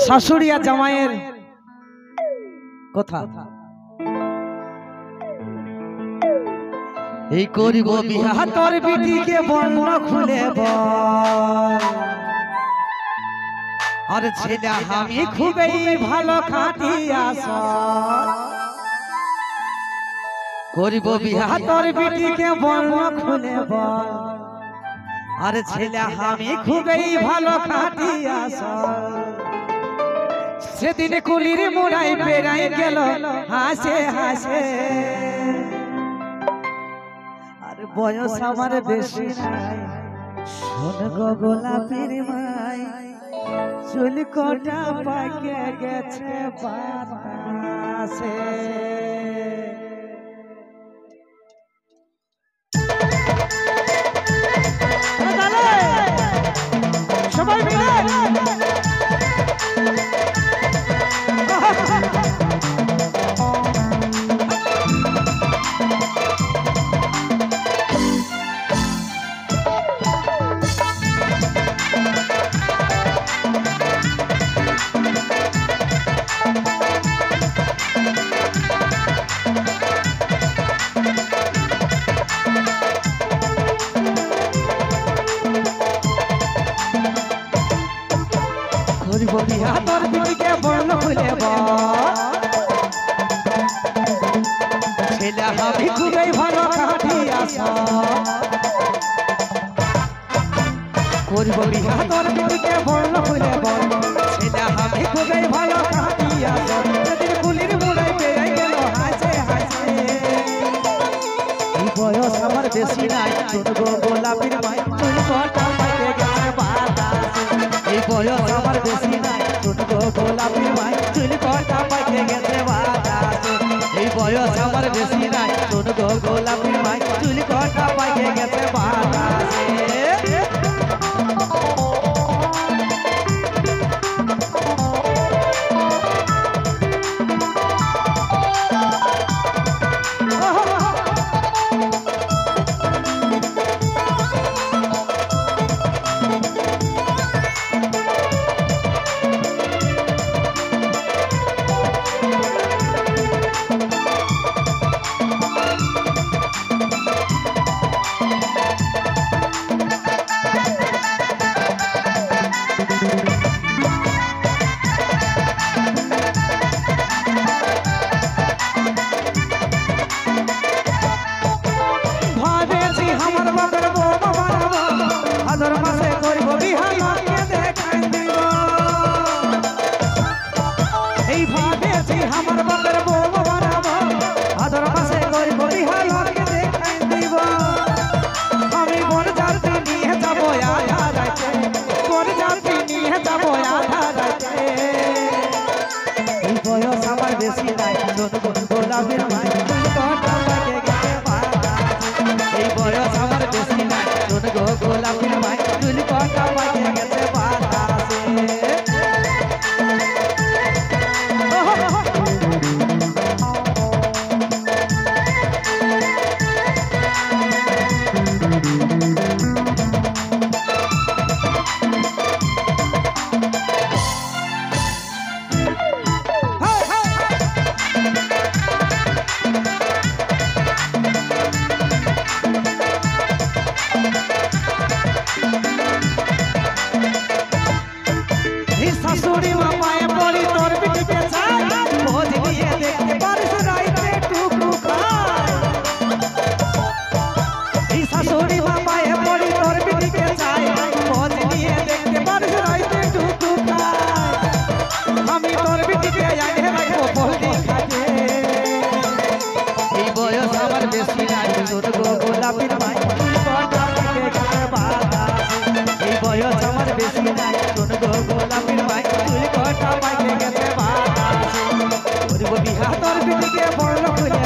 শাশুড়িয়া জামাইয়ের কথা এই করিব বিবাহ তোর বিটিকে বর্ণ খুলে বল আর ছেলে আমি খুবই ভালো খাটিয়া করিব বিবাহ তোর বিটিকে বর্ণ খুলে বল আর ছেলে আমি খুবই ভালো খাটিয়া সেদিন কুলির মোড়াই বেড়াই গেল হাসে হাসে আর বয়স আমার বেশি নাই শোন গো গোলাপীর মাই চুল কোটা পাকে গেছে বাতাসে সবাই মিলে তোর বিটিকে বর্ণ খুলে ছেলে আমি খুবই ভালো খাটিয়া করব বিহা তোর বিটিকে বর্ণ খুলে ছেলে আমি খুবই ভালো খাটিয়া সেদিন কুলির মোড়াই বেড়াই গেল হাসে হাসে এই বয়স আমার বেশি নাই শুনবো গোলাপীর মাই চুল কটা পাকে গেছে বাতাসে এই বয়স আমার বেশি নাই শুনবো গোলাপীর মাই চুল কটা পাকে গেছে বাতাসে এই বয়স আমার বেশি নাই শুনবো গোলাপীর মাই চুল কটা পাকে গেছে বাতাসে গোলাপীর মাই চুল কটা পাকে গেছে বাতাসে এই বয়স আমার বেশি নাই শোন গো গোলাপীর মাই চুল কটা পাকে গেছে বাতাসে শাশুড়ি মামায় পড়ি তোর বিটিকে চাই খোঁজ নিয়ে দেখতে পারিস রাইতে টুকু খায় এই শাশুড়ি মামায় পড়ি তোর বিটিকে চাই খোঁজ নিয়ে দেখতে পারিস রাইতে টুকু খায় আমি তোর বিটিকে আগে রাখবো বলি খাটে এই বয়স আমার বেশি নাই তোর গো গোলাপীর মাই চুল কটা পাকে গেছে বাতাসে এই বয়স আমার বেশি নাই তোর গো গোলাপীর মাই চুল কটা পাকে গেছে বাতাসে করব বিবাহ তোর বিটিকে বর্ণ খুলে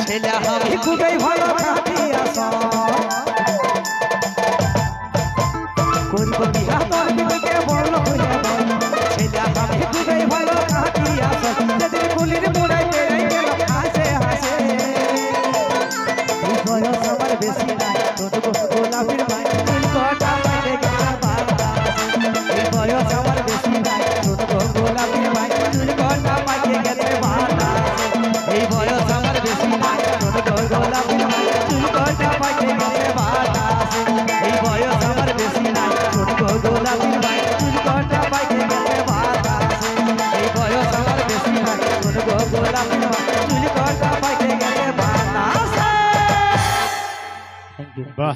ছেলে আমি খুবই ভালো খাটিয়া করব বিবাহ তোর বিটিকে বর্ণ খুলে ছেলে আমি খুবই ভালো খাটিয়া সেদিন কুলির মোড়াই বেড়াই গেল হাসে হাসে এই বয়স আমার বেশি নাই তোর গোলাপীর মাই চুল কটা পাকে গেছে বাতাসে গোলাপি চুল কটা পাইতে গেছে বাতাসে। Thank you. বাহ